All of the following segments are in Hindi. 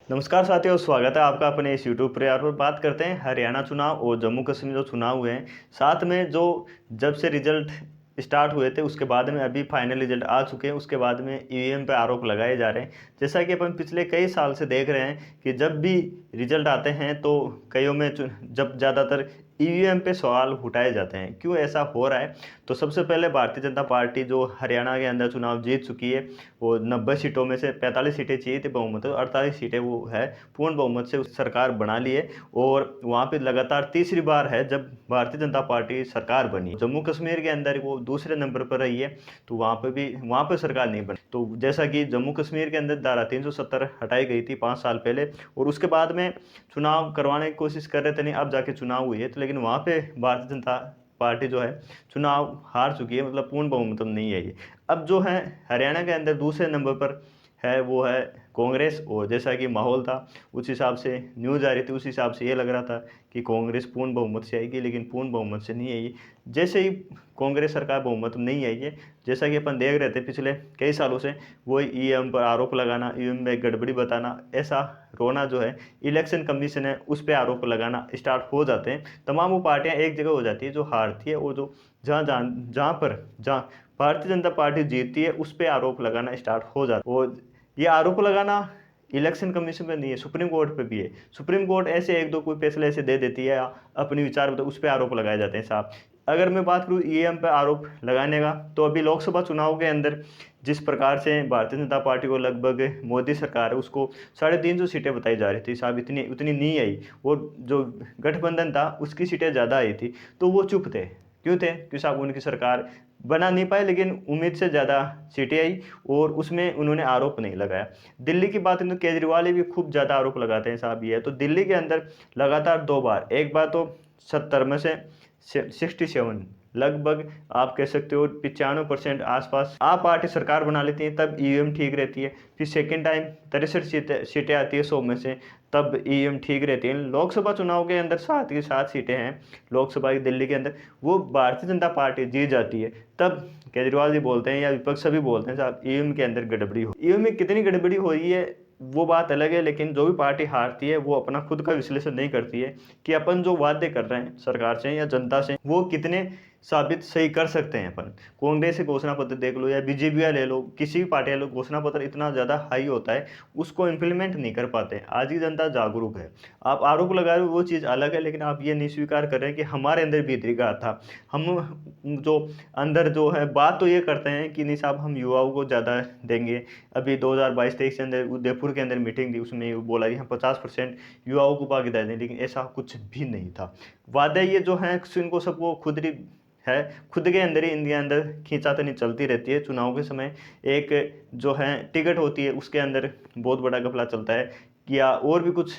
नमस्कार साथियों, स्वागत है आपका अपने इस यूट्यूब प्रयार पर। बात करते हैं हरियाणा चुनाव और जम्मू कश्मीर जो चुनाव हुए हैं, साथ में जो जब से रिजल्ट स्टार्ट हुए थे उसके बाद में अभी फाइनल रिजल्ट आ चुके हैं। उसके बाद में ईवीएम पे आरोप लगाए जा रहे हैं। जैसा कि अपन पिछले कई साल से देख रहे हैं कि जब भी रिजल्ट आते हैं तो कईयों में जब ज़्यादातर ईवीएम पे सवाल उठाए जाते हैं। क्यों ऐसा हो रहा है? तो सबसे पहले भारतीय जनता पार्टी जो हरियाणा के अंदर चुनाव जीत चुकी है, वो 90 सीटों में से 45 सीटें चाहिए थी बहुमत, 48 सीटें वो है पूर्ण बहुमत से सरकार बना ली है। और वहाँ पे लगातार तीसरी बार है जब भारतीय जनता पार्टी सरकार बनी। जम्मू कश्मीर के अंदर वो दूसरे नंबर पर रही है, तो वहाँ पे सरकार नहीं बनी। तो जैसा कि जम्मू कश्मीर के अंदर धारा 370 हटाई गई थी 5 साल पहले, और उसके बाद में चुनाव करवाने की कोशिश कर रहे थे, नहीं अब जाके चुनाव हुई है। तो लेकिन वहाँ पे भारतीय जनता पार्टी जो है चुनाव हार चुकी है, मतलब पूर्ण बहुमत नहीं है ये। अब जो है हरियाणा के अंदर दूसरे नंबर पर है वो है कांग्रेस। और जैसा कि माहौल था उस हिसाब से न्यूज़ आ रही थी, उस हिसाब से ये लग रहा था कि कांग्रेस पूर्ण बहुमत से आएगी, लेकिन पूर्ण बहुमत से नहीं आई। जैसे ही कांग्रेस सरकार बहुमत नहीं आई है, जैसा कि अपन देख रहे थे पिछले कई सालों से, वो ईवीएम पर आरोप लगाना, ईवीएम में गड़बड़ी बताना, ऐसा रोना जो है इलेक्शन कमीशन है उस पर आरोप लगाना स्टार्ट हो जाते हैं। तमाम वो पार्टियां एक जगह हो जाती है जो हारती है, और जो जहाँ भारतीय जनता पार्टी जीतती है उस पर आरोप लगाना स्टार्ट हो जाता है। और ये आरोप लगाना इलेक्शन कमीशन पे नहीं है, सुप्रीम कोर्ट पे भी है। सुप्रीम कोर्ट ऐसे एक दो कोई फैसले ऐसे दे देती है या अपने विचार उस पर आरोप लगाए जाते हैं साहब। अगर मैं बात करूँ ईवीएम पे आरोप लगाने का, तो अभी लोकसभा चुनाव के अंदर जिस प्रकार से भारतीय जनता पार्टी को लगभग मोदी सरकार है उसको 350 सीटें बताई जा रही थी साहब, इतनी उतनी नहीं आई। और जो गठबंधन था उसकी सीटें ज़्यादा आई थी, तो वो चुप थे। क्यों थे? क्योंकि साहब उनकी सरकार बना नहीं पाए, लेकिन उम्मीद से ज़्यादा सीटें आई और उसमें उन्होंने आरोप नहीं लगाया। दिल्ली की बात करें तो केजरीवाल भी खूब ज़्यादा आरोप लगाते हैं साहब। ये है तो दिल्ली के अंदर लगातार 2 बार, एक बार तो 70 में से 67, लगभग आप कह सकते हो 95% आसपास आप पार्टी सरकार बना लेती है, तब ईवीएम ठीक रहती है। फिर सेकेंड टाइम 63 सीटें आती है 100 में से, तब ईवीएम ठीक रहती है। लोकसभा चुनाव के अंदर 7 की 7 सीटें हैं लोकसभा की दिल्ली के अंदर, वो भारतीय जनता पार्टी जीत जाती है। तब केजरीवाल जी बोलते हैं या विपक्ष सभी बोलते हैं साहब ईवीएम के अंदर गड़बड़ी हो। ईवीएम में कितनी गड़बड़ी हो रही है वो बात अलग है, लेकिन जो भी पार्टी हारती है वो अपना खुद का विश्लेषण नहीं करती है कि अपन जो वादे कर रहे हैं सरकार से या जनता से वो कितने साबित सही कर सकते हैं। अपन कांग्रेस के घोषणा पत्र देख लो या बीजेपी का ले लो, किसी भी पार्टी ले लो, घोषणा पत्र इतना ज़्यादा हाई होता है, उसको इम्प्लीमेंट नहीं कर पाते। आज की जनता जागरूक है। आप आरोप लगा रहे हो वो चीज़ अलग है, लेकिन आप ये नहीं स्वीकार कर रहे हैं कि हमारे अंदर भी तरीका था। हम जो अंदर जो है बात तो ये करते हैं कि नहीं साहब हम युवाओं को ज़्यादा देंगे। अभी 2022-23 के अंदर उदयपुर के अंदर मीटिंग थी, उसमें बोला कि हम 50% युवाओं को भागीदारी दें, लेकिन ऐसा कुछ भी नहीं था। वादे ये जो हैं इनको सबको खुद ही है, खुद के अंदर ही इनके अंदर खींचातानी चलती रहती है। चुनाव के समय एक जो है टिकट होती है उसके अंदर बहुत बड़ा घपला चलता है, या और भी कुछ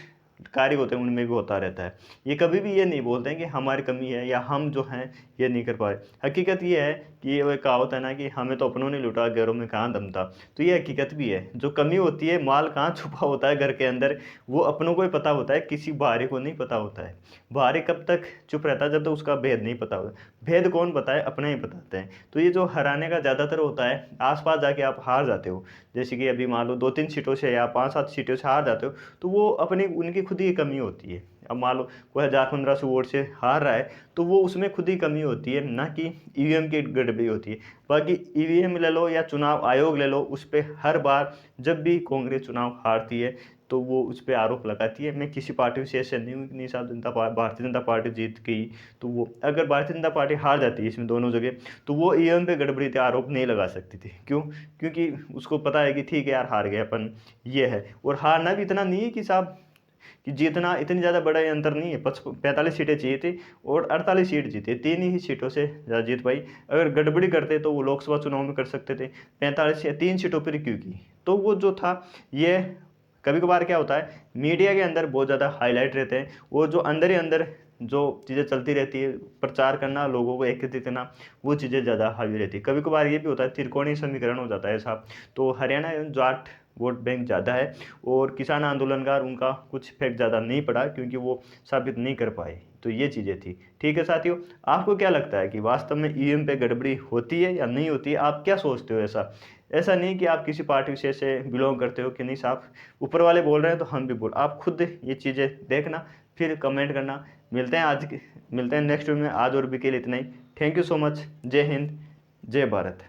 कार्य होते हैं उनमें भी होता रहता है। ये कभी भी ये नहीं बोलते हैं कि हमारी कमी है या हम जो हैं ये नहीं कर पाए। हकीकत ये है कि ये वो कहावत है ना कि हमें तो अपनों ने लूटा गैरों में कहाँ दम था। तो ये हकीकत भी है, जो कमी होती है, माल कहाँ छुपा होता है घर के अंदर, वो अपनों को ही पता होता है, किसी बाहरी को नहीं पता होता है। बाहरी कब तक चुप रहता है? जब तक उसका भेद नहीं पता होता। भेद कौन बताए? अपने ही बताते हैं। तो ये जो हराने का ज़्यादातर होता है, आस-पास जाके आप हार जाते हो। जैसे कि अभी मान लो 2-3 सीटों से या 5-7 सीटों से हार जाते हो, तो वो अपनी उनकी खुद ही कमी होती है। अब मान लो कोई 1000-1500 वोट से हार रहा है, तो वो उसमें खुद ही कमी होती है, ना कि ईवीएम की गड़बड़ी होती है। बाकी ईवीएम ले लो या चुनाव आयोग ले लो, उस पे हर बार जब भी कांग्रेस चुनाव हारती है तो वो उस पे आरोप लगाती है। मैं किसी पार्टी से ऐसे नहीं हूँ कि नहीं साहब भारतीय जनता पार्टी जीत गई, तो वो अगर भारतीय जनता पार्टी हार जाती है इसमें दोनों जगह, तो वो ईवीएम पे गड़बड़ी थे आरोप नहीं लगा सकती थी। क्यों? क्योंकि उसको पता है कि ठीक है यार हार गए अपन, ये है। और हारना भी इतना नहीं है कि साहब कि जीतना, इतनी ज़्यादा बड़ा अंतर नहीं है। 45 सीटें चाहिए थी और 48 सीट जीते, 3 ही सीटों से ज़्यादा जीत पाई। अगर गड़बड़ी करते तो वो लोकसभा चुनाव में कर सकते थे। 45 या 3 सीटों पर क्यों की? तो वो जो था ये कभी कभार क्या होता है मीडिया के अंदर बहुत ज़्यादा हाईलाइट रहते हैं, वो जो अंदर ही अंदर जो चीज़ें चलती रहती है, प्रचार करना, लोगों को एकत्रित करना, वो चीज़ें ज़्यादा हावी रहती है। कभी कभार ये भी होता है त्रिकोणीय समीकरण हो जाता है साहब। तो हरियाणा जाट वोट बैंक ज़्यादा है और किसान आंदोलनकार उनका कुछ इफेक्ट ज़्यादा नहीं पड़ा क्योंकि वो साबित नहीं कर पाए। तो ये चीज़ें थी। ठीक है साथियों, आपको क्या लगता है कि वास्तव में ईवीएम पे गड़बड़ी होती है या नहीं होती है? आप क्या सोचते हो ऐसा? ऐसा नहीं कि आप किसी पार्टी विशेष से बिलोंग करते हो कि नहीं साहब, ऊपर वाले बोल रहे हैं तो हम भी बोल, आप खुद ये चीज़ें देखना फिर कमेंट करना। मिलते हैं नेक्स्ट वीडियो में। आज और भी के लिए इतना ही। Thank you so much. जय हिंद, जय भारत।